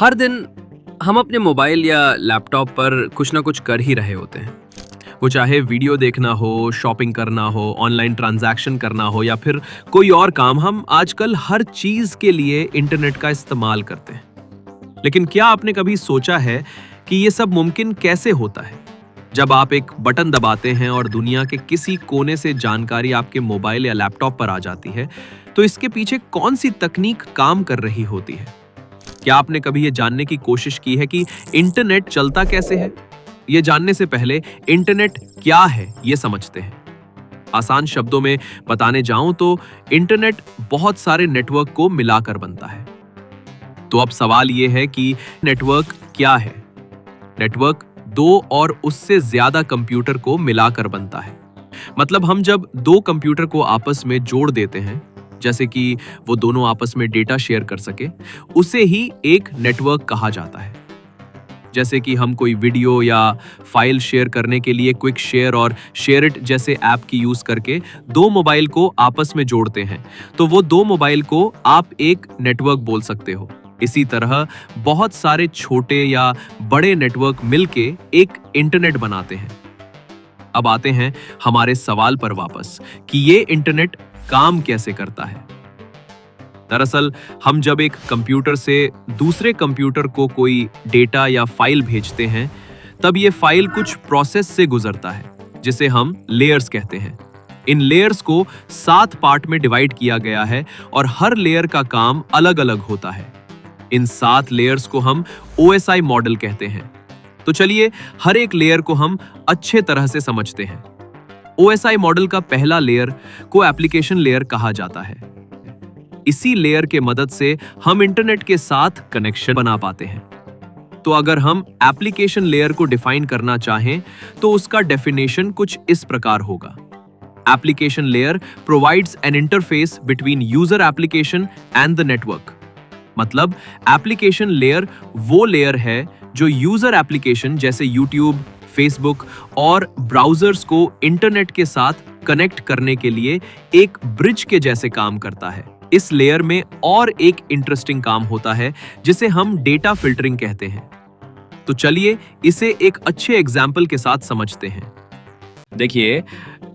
हर दिन हम अपने मोबाइल या लैपटॉप पर कुछ ना कुछ कर ही रहे होते हैं। वो चाहे वीडियो देखना हो, शॉपिंग करना हो, ऑनलाइन ट्रांजैक्शन करना हो या फिर कोई और काम, हम आजकल हर चीज के लिए इंटरनेट का इस्तेमाल करते हैं। लेकिन क्या आपने कभी सोचा है कि ये सब मुमकिन कैसे होता है? जब आप एक बटन दबाते हैं और दुनिया के किसी कोने से जानकारी आपके मोबाइल या लैपटॉप पर आ जाती है, तो इसके पीछे कौन सी तकनीक काम कर रही होती है? क्या आपने कभी ये जानने की कोशिश की है कि इंटरनेट चलता कैसे है? ये जानने से पहले इंटरनेट क्या है, ये समझते हैं। आसान शब्दों में बताने जाऊं तो इंटरनेट बहुत सारे नेटवर्क को मिलाकर बनता है। तो अब सवाल ये है कि नेटवर्क क्या है? नेटवर्क दो और उससे ज्यादा कंप्यूटर को मिलाकर बनता है। मतलब हम जब दो कंप्यूटर को आपस में जोड़ देते हैं, जैसे कि वो दोनों आपस में डेटा शेयर कर सके, उसे ही एक नेटवर्क कहा जाता है। जैसे कि हम कोई वीडियो या फाइल शेयर करने के लिए क्विक शेयर और शेयर इट जैसे ऐप की यूज करके दो मोबाइल को आपस में जोड़ते हैं, तो वो दो मोबाइल को आप एक नेटवर्क बोल सकते हो। इसी तरह बहुत सारे छोटे या बड़े नेटवर्क मिलके एक इंटरनेट बनाते हैं। अब आते हैं हमारे सवाल पर वापस कि ये इंटरनेट काम कैसे करता है। दरअसल हम जब एक कंप्यूटर से दूसरे कंप्यूटर को कोई डेटा या फाइल भेजते हैं, तब ये फाइल कुछ प्रोसेस से गुजरता है, जिसे हम लेयर्स कहते हैं। इन लेयर्स को 7 पार्ट में डिवाइड किया गया है और हर लेयर का काम अलग-अलग होता है। इन 7 लेयर्स को हम OSI मॉडल कहते हैं। तो चलिए हर एक लेयर को हम अच्छे तरह से समझते हैं। OSI मॉडल का पहला लेयर को एप्लीकेशन लेयर कहा जाता है। इसी लेयर के मदद से हम इंटरनेट के साथ कनेक्शन बना पाते हैं। तो अगर हम एप्लीकेशन लेयर को डिफाइन करना चाहें, तो उसका डेफिनेशन कुछ इस प्रकार होगा। Application layer provides N interface between user application and the network. मतलब एप्लीकेशन लेयर वो लेयर है जो यूजर एप्लीकेशन जैसे यूट्यूब, फेसबुक और ब्राउजर्स को इंटरनेट के साथ कनेक्ट करने के लिए एक ब्रिज के जैसे काम करता है। इस लेयर में और एक इंटरेस्टिंग काम होता है जिसे हम डेटा फिल्टरिंग कहते हैं। तो चलिए इसे एक अच्छे एग्जाम्पल के साथ समझते हैं। देखिए,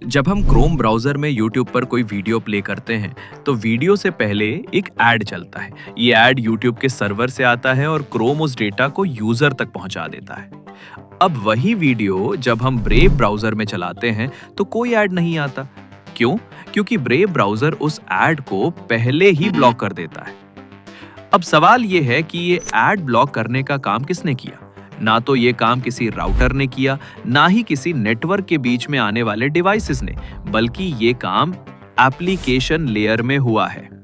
जब हम क्रोम ब्राउजर में YouTube पर कोई वीडियो प्ले करते हैं, तो वीडियो से पहले एक ऐड चलता है। ये ऐड YouTube के सर्वर से आता है और क्रोम उस डेटा को यूजर तक पहुंचा देता है। अब वही वीडियो जब हम ब्रेव ब्राउजर में चलाते हैं, तो कोई ऐड नहीं आता। क्यों? क्योंकि ब्रेव ब्राउजर उस ऐड को पहले ही ब्लॉक कर देता है। अब सवाल ये है कि ये ऐड ब्लॉक करने का काम किसने किया? ना तो ये काम किसी राउटर ने किया, ना ही किसी नेटवर्क के बीच में आने वाले डिवाइसेस ने, बल्कि ये काम एप्लीकेशन लेयर में हुआ है।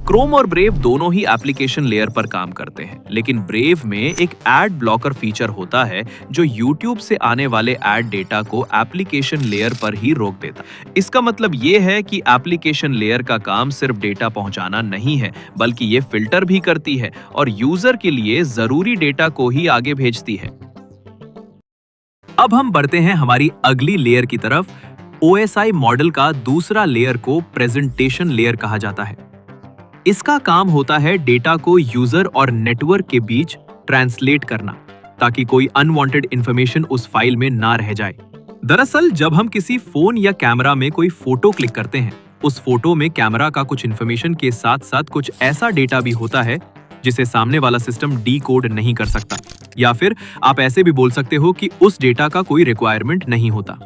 क्रोम और ब्रेव दोनों ही एप्लीकेशन लेयर पर काम करते हैं, लेकिन ब्रेव में एक ऐड ब्लॉकर फीचर होता है जो YouTube से आने वाले ऐड डेटा को एप्लीकेशन लेयर पर ही रोक देता। इसका मतलब ये है कि एप्लीकेशन लेयर का काम सिर्फ डेटा पहुंचाना नहीं है, बल्कि ये फिल्टर भी करती है और यूजर के लिए जरूरी डेटा को ही आगे भेजती है। अब हम बढ़ते हैं हमारी अगली लेयर की तरफ। OSI मॉडल का दूसरा लेयर को प्रेजेंटेशन लेयर कहा जाता है। इसका काम होता है डेटा को यूजर और नेटवर्क के बीच ट्रांसलेट करना, ताकि कोई अनवांटेड इंफॉर्मेशन उस फाइल में ना रह जाए। दरअसल जब हम किसी फोन या कैमरा में कोई फोटो क्लिक करते हैं, उस फोटो में कैमरा का कुछ इंफॉर्मेशन के साथ साथ कुछ ऐसा डेटा भी होता है जिसे सामने वाला सिस्टम डिकोड नहीं कर सकता, या फिर आप ऐसे भी बोल सकते हो कि उस डेटा का कोई रिक्वायरमेंट नहीं होता।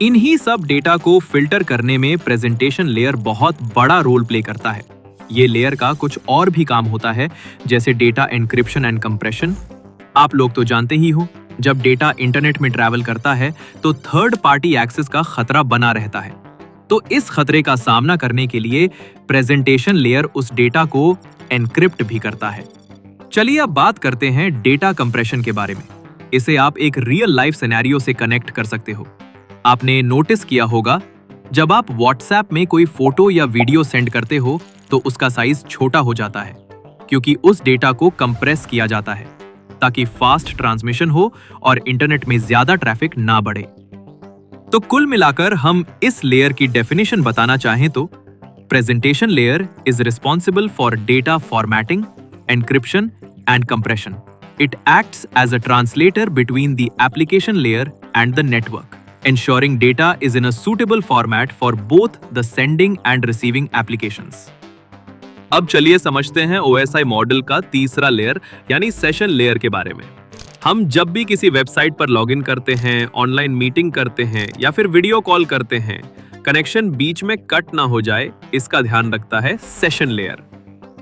इन्हीं सब डेटा को फिल्टर करने में प्रेजेंटेशन लेयर बहुत बड़ा रोल प्ले करता है। ये लेयर का कुछ और भी काम होता है, जैसे डेटा एन्क्रिप्शन एंड कंप्रेशन। आप लोग तो जानते ही हो, जब डेटा इंटरनेट में ट्रैवल करता है तो थर्ड पार्टी एक्सेस का खतरा बना रहता है। तो इस खतरे का सामना करने के लिए प्रेजेंटेशन लेयर उस डेटा को एन्क्रिप्ट भी करता है। चलिए अब बात करते हैं डेटा कंप्रेशन के बारे में। इसे आप एक रियल लाइफ सिनेरियो से कनेक्ट कर सकते हो। आपने नोटिस किया होगा, जब आप व्हाट्सएप में कोई फोटो या वीडियो सेंड करते हो तो उसका साइज छोटा हो जाता है, क्योंकि उस डेटा को कंप्रेस किया जाता है ताकि फास्ट ट्रांसमिशन हो और इंटरनेट में ज्यादा ट्रैफिक ना बढ़े। तो कुल मिलाकर हम इस लेयर की डेफिनेशन बताना चाहें तो presentation layer is responsible for data formatting, encryption and compression. It acts as a translator between the application layer and the network, ensuring data is in a suitable format for both the sending and receiving applications. अब चलिए समझते हैं OSI model का तीसरा layer यानी session layer के बारे में। हम जब भी किसी वेबसाइट पर लॉगिन करते हैं, ऑनलाइन मीटिंग करते हैं या फिर वीडियो कॉल करते हैं, कनेक्शन बीच में कट ना हो जाए, इसका ध्यान रखता है सेशन लेयर।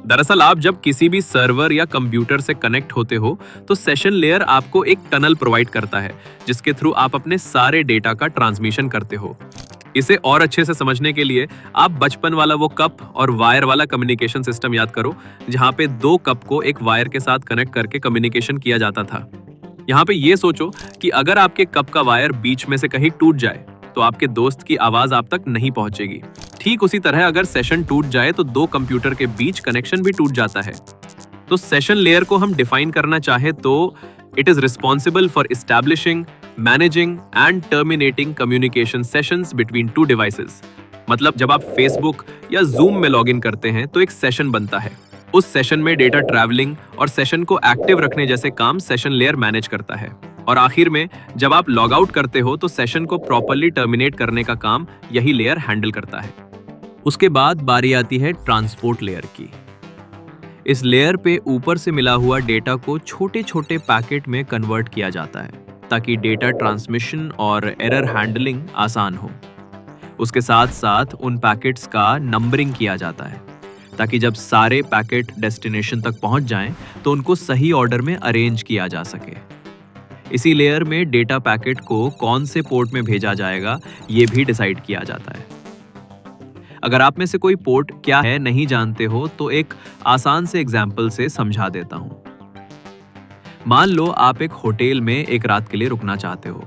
दरअसल आप जब किसी भी सर्वर या कंप्यूटर से कनेक्ट होते हो तो सेशन लेयर आपको एक टनल प्रोवाइड करता है जिसके थ्रू आप अपने सारे डेटा का ट्रांसमिशन करते हो। इसे और अच्छे से समझने के लिए आप बचपन वाला वो कप और वायर वाला कम्युनिकेशन सिस्टम याद करो, जहां पे दो कप को एक वायर के साथ कनेक्ट करके कम्युनिकेशन किया जाता था। यहाँ पे ये सोचो कि अगर आपके कप का वायर बीच में से कहीं टूट जाए तो आपके दोस्त की आवाज आप तक नहीं पहुंचेगी। ठीक उसी तरह अगर सेशन टूट जाए तो दो कंप्यूटर के बीच कनेक्शन भी टूट जाता है। तो सेशन लेयर को हम डिफाइन करना चाहे तो it is responsible for establishing, managing and terminating communication sessions between two devices. मतलब जब आप फेसबुक या जूम में लॉगिन करते हैं तो एक सेशन बनता है। उस सेशन में डेटा ट्रैवलिंग और सेशन को एक्टिव रखने जैसे काम सेशन लेयर मैनेज करता है। और आखिर में जब आप लॉग आउट करते हो तो सेशन को प्रॉपर्ली टर्मिनेट करने का काम यही लेयर हैंडल करता है। उसके बाद बारी आती है ट्रांसपोर्ट लेयर की। इस लेयर पे ऊपर से मिला हुआ डेटा को छोटे छोटे पैकेट में कन्वर्ट किया जाता है ताकि डेटा ट्रांसमिशन और एरर हैंडलिंग आसान हो। उसके साथ साथ उन पैकेट्स का नंबरिंग किया जाता है ताकि जब सारे पैकेट डेस्टिनेशन तक पहुंच जाएं तो उनको सही ऑर्डर में अरेंज किया जा सके। इसी लेयर में डेटा पैकेट को कौन से पोर्ट में भेजा जाएगा ये भी डिसाइड किया जाता है। अगर आप में से कोई पोर्ट क्या है नहीं जानते हो तो एक आसान से एग्जाम्पल से समझा देता हूं। मान लो आप एक होटल में एक रात के लिए रुकना चाहते हो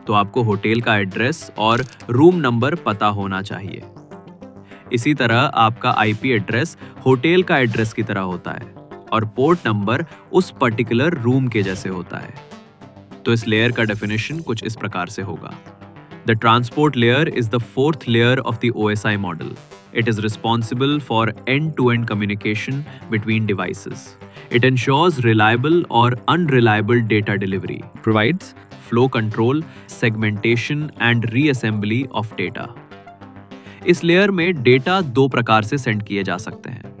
तो आपको होटल का एड्रेस और रूम नंबर पता होना चाहिए। इसी तरह आपका आईपी एड्रेस होटल का एड्रेस की तरह होता है और पोर्ट नंबर उस पर्टिकुलर रूम के जैसे होता है। तो इस लेयर का डेफिनेशन कुछ इस प्रकार से होगा। The transport layer is the fourth layer of the OSI model. It is responsible for end-to-end communication between devices. It ensures reliable or unreliable data delivery, provides flow control, segmentation and reassembly of data. इस layer में data दो प्रकार से send किए जा सकते हैं।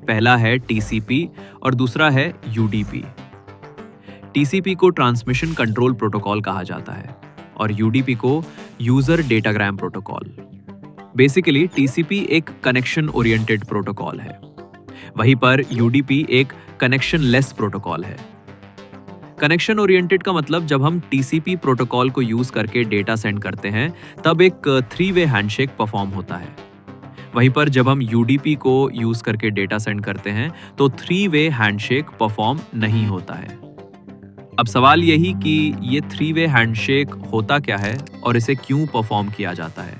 पहला है TCP और दूसरा है UDP। TCP को ट्रांसमिशन कंट्रोल प्रोटोकॉल कहा जाता है और UDP को user datagram protocol. Basically TCP एक कनेक्शन ओरिएंटेड प्रोटोकॉल है, वहीं पर UDP एक कनेक्शन लेस प्रोटोकॉल है। कनेक्शन ओरिएंटेड का मतलब जब हम TCP प्रोटोकॉल को यूज करके डेटा सेंड करते हैं तब एक 3-वे हैंडशेक परफॉर्म होता है। वहीं पर जब हम UDP को यूज करके डेटा सेंड करते हैं तो 3-वे हैंडशेक परफॉर्म नहीं होता है। अब सवाल यही कि ये 3-वे हैंडशेक होता क्या है और इसे क्यों परफॉर्म किया जाता है।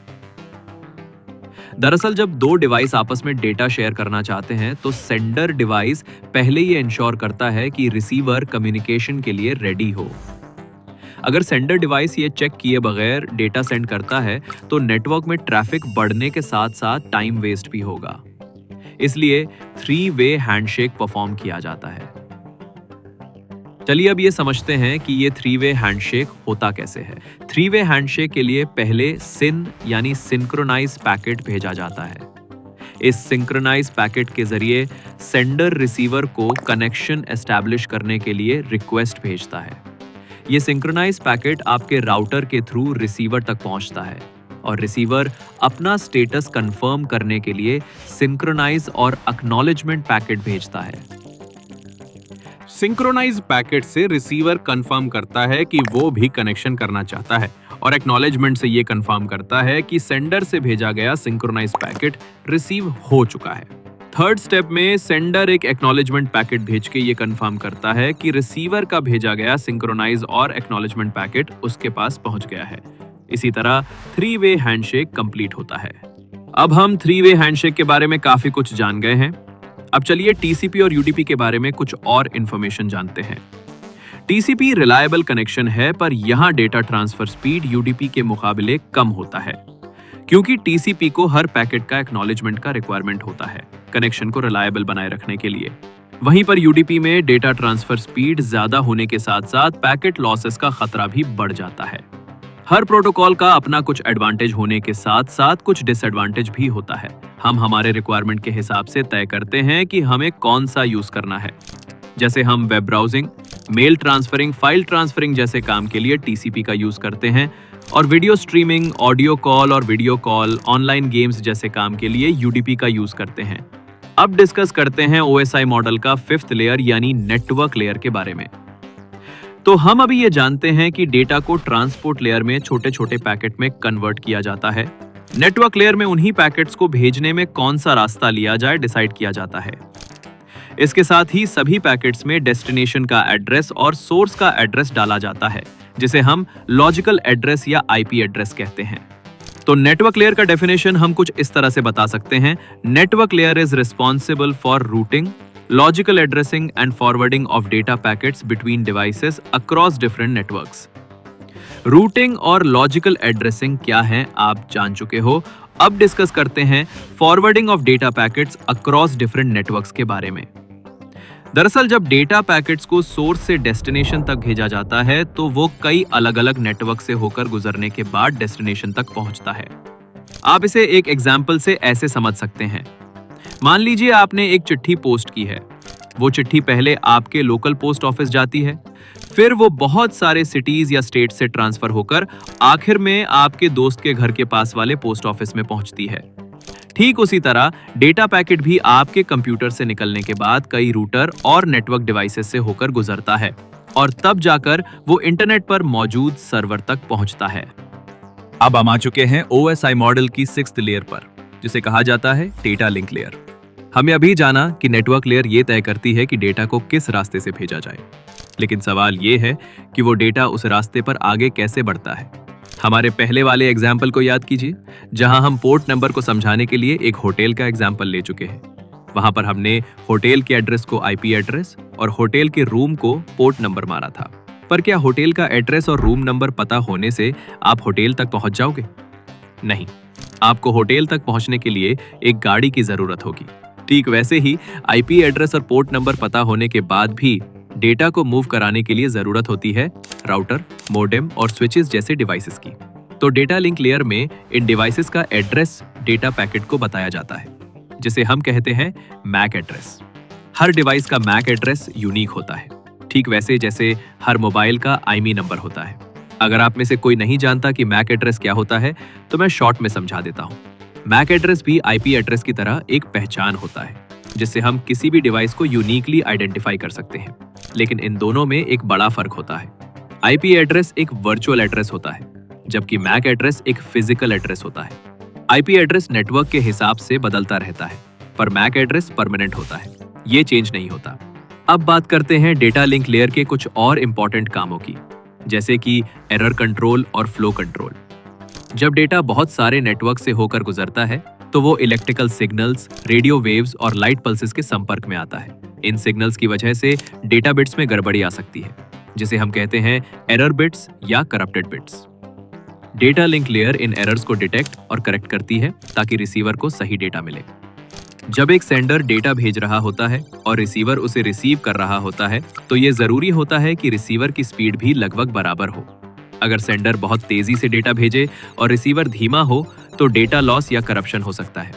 दरअसल जब दो डिवाइस आपस में डेटा शेयर करना चाहते हैं तो सेंडर डिवाइस पहले ये इंश्योर करता है कि रिसीवर कम्युनिकेशन के लिए रेडी हो। अगर सेंडर डिवाइस ये चेक किए बगैर डेटा सेंड करता है तो नेटवर्क में ट्रैफिक बढ़ने के साथ साथ टाइम वेस्ट भी होगा। इसलिए 3-वे हैंडशेक परफॉर्म किया जाता है। चलिए अब ये समझते हैं कि ये 3-वे हैंडशेक होता कैसे है। 3-वे हैंडशेक के लिए पहले सिन यानी सिंक्रोनाइज पैकेट भेजा जाता है। इस सिंक्रोनाइज पैकेट के जरिए सेंडर रिसीवर को कनेक्शन एस्टैब्लिश करने के लिए रिक्वेस्ट भेजता है। ये सिंक्रोनाइज पैकेट आपके राउटर के थ्रू रिसीवर तक पहुंचता है और रिसीवर अपना स्टेटस कंफर्म करने के लिए सिंक्रोनाइज और एक्नॉलेजमेंट पैकेट भेजता है। सिंक्रोनाइज पैकेट से रिसीवर कंफर्म करता है कि वो भी कनेक्शन करना चाहता है और एक्नॉलेजमेंट से ये कंफर्म करता है कि सेंडर से भेजा गया सिंक्रोनाइज पैकेट रिसीव हो चुका है। थर्ड स्टेप में सेंडर एक एक्नॉलेजमेंट पैकेट भेज के ये कंफर्म करता है कि रिसीवर का भेजा गया सिंक्रोनाइज और एक्नॉलेजमेंट पैकेट उसके पास पहुंच गया है। इसी तरह 3-वे हैंडशेक कंप्लीट होता है। अब हम 3-वे हैंडशेक के बारे में काफी कुछ जान गए हैं। अब चलिए TCP और UDP के बारे में कुछ और इंफॉर्मेशन जानते हैं। TCP रिलायबल कनेक्शन है पर यहाँ डेटा ट्रांसफर स्पीड UDP के मुकाबले कम होता है क्योंकि TCP को हर पैकेट का एक्नॉलेजमेंट का रिक्वायरमेंट होता है कनेक्शन को रिलायबल बनाए रखने के लिए। वहीं पर यूडीपी में डेटा ट्रांसफर स्पीड ज्यादा होने के साथ साथ पैकेट लॉसेस का खतरा भी बढ़ जाता है। हर प्रोटोकॉल का अपना कुछ एडवांटेज होने के साथ साथ कुछ डिसएडवांटेज भी होता है। हम हमारे रिक्वायरमेंट के हिसाब से तय करते हैं कि हमें कौन सा यूज करना है। जैसे हम web browsing, mail transferring, file transferring जैसे काम के लिए टीसीपी का यूज करते हैं और वीडियो स्ट्रीमिंग, ऑडियो कॉल और वीडियो कॉल, ऑनलाइन गेम्स जैसे काम के लिए यूडीपी का यूज करते हैं। अब डिस्कस करते हैं ओएसआई मॉडल का 5th लेयर यानी नेटवर्क लेयर के बारे में। तो हम अभी ये जानते हैं कि डेटा को ट्रांसपोर्ट लेयर में छोटे छोटे पैकेट में कन्वर्ट किया जाता है। नेटवर्क लेयर में उन्हीं पैकेट्स को भेजने में कौन सा रास्ता लिया जाए डिसाइड किया जाता है। इसके साथ ही सभी पैकेट्स में डेस्टिनेशन का एड्रेस और सोर्स का एड्रेस डाला जाता है, जिसे हम लॉजिकल एड्रेस या आईपी एड्रेस कहते हैं। तो नेटवर्क लेयर का डेफिनेशन हम कुछ इस तरह से बता सकते हैं। Network layer is responsible for routing, logical addressing and forwarding of data packets between devices across different networks. Routing और लॉजिकल एड्रेसिंग क्या है आप जान चुके हो। अब डिस्कस करते हैं forwarding of data packets across different networks के बारे में। दरअसल जब डेटा पैकेट्स को सोर्स से डेस्टिनेशन तक भेजा जाता है तो वो कई अलग अलग नेटवर्क से होकर गुजरने के बाद डेस्टिनेशन तक पहुंचता है। आप इसे एक एग्जाम्पल से ऐसे समझ सकते हैं। मान लीजिए आपने एक चिट्ठी पोस्ट की है। वो चिट्ठी पहले आपके लोकल पोस्ट ऑफिस जाती है, फिर वो बहुत सारे सिटीज या स्टेट से ट्रांसफर होकर आखिर में आपके दोस्त के घर के पास वाले पोस्ट ऑफिस में पहुंचती है। ठीक उसी तरह डेटा पैकेट भी आपके कंप्यूटर से निकलने के बाद कई रूटर और नेटवर्क डिवाइसेस से होकर गुजरता है और तब जाकर वो इंटरनेट पर मौजूद सर्वर तक पहुंचता है। अब हम आ चुके हैं ओएसआई मॉडल की 6th लेयर पर, जिसे कहा जाता है डेटा लिंक लेयर। हमें अभी जाना कि नेटवर्क लेयर ये तय करती है कि डेटा को किस रास्ते से भेजा जाए, लेकिन सवाल ये है कि वो डेटा उस रास्ते पर आगे कैसे बढ़ता है। हमारे पहले वाले एग्जाम्पल को याद कीजिए, जहां हम पोर्ट नंबर को समझाने के लिए एक होटल का एग्जाम्पल ले चुके हैं। वहां पर हमने होटल के एड्रेस को आईपी एड्रेस और होटल के रूम को पोर्ट नंबर मारा था। पर क्या होटल का एड्रेस और रूम नंबर पता होने से आप होटल तक पहुंच जाओगे? नहीं, आपको होटल तक पहुंचने के लिए एक गाड़ी की जरूरत होगी। ठीक वैसे ही आईपी एड्रेस और पोर्ट नंबर पता होने के बाद भी डेटा को मूव कराने के लिए जरूरत होती है राउटर, मोडेम और स्विचेस जैसे डिवाइसेस की। तो डेटा लिंक लेयर में इन डिवाइसेस का एड्रेस डेटा पैकेट को बताया जाता है, जिसे हम कहते हैं मैक एड्रेस। हर डिवाइस का मैक एड्रेस यूनिक होता है, ठीक वैसे जैसे हर मोबाइल का आईमी नंबर होता है। अगर आप में से कोई नहीं जानता कि मैक एड्रेस क्या होता है तो मैं शॉर्ट में समझा देता हूँ। मैक एड्रेस भी आईपी एड्रेस की तरह एक पहचान होता है, जिससे हम किसी भी डिवाइस को यूनिकली आइडेंटिफाई कर सकते हैं। लेकिन इन दोनों में एक बड़ा फर्क होता है। आईपी एड्रेस एक वर्चुअल एड्रेस होता है, जबकि मैक एड्रेस एक फिजिकल एड्रेस होता है। आईपी एड्रेस नेटवर्क के हिसाब से बदलता रहता है, पर मैक एड्रेस परमानेंट होता है, ये चेंज नहीं होता। अब बात करते हैं डेटा लिंक लेयर के कुछ और इंपॉर्टेंट कामों की, जैसे कि एरर कंट्रोल और फ्लो कंट्रोल। जब डेटा बहुत सारे नेटवर्क से होकर गुजरता है तो वो इलेक्ट्रिकल सिग्नल्स, रेडियो वेव्स और लाइट पल्सेस के संपर्क में आता है। इन सिग्नल्स की वजह से डेटा बिट्स में गड़बड़ी आ सकती है, जिसे हम कहते हैं एरर बिट्स या corrupted bits. Data link layer in errors को डिटेक्ट और करेक्ट करती है ताकि रिसीवर को सही डेटा मिले। जब एक सेंडर डेटा भेज रहा होता है और रिसीवर उसे रिसीव कर रहा होता है तो ये जरूरी होता है कि रिसीवर की स्पीड भी लगभग बराबर हो। अगर सेंडर बहुत तेजी से डेटा भेजे और रिसीवर धीमा हो तो डेटा लॉस या करप्शन हो सकता है।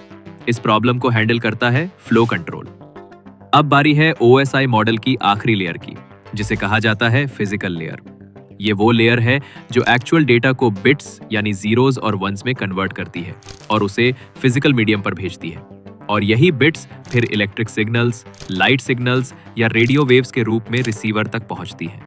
इस प्रॉब्लम को हैंडल करता है फ्लो कंट्रोल। अब बारी है ओएसआई मॉडल की आखिरी लेयर की, जिसे कहा जाता है फिजिकल लेयर। ये वो लेयर है जो एक्चुअल डेटा को बिट्स यानी जीरोज और वंस में कन्वर्ट करती है और उसे फिजिकल मीडियम पर भेजती है। और यही बिट्स फिर इलेक्ट्रिक सिग्नल्स, लाइट सिग्नल्स या रेडियो वेव्स के रूप में रिसीवर तक पहुंचती हैं।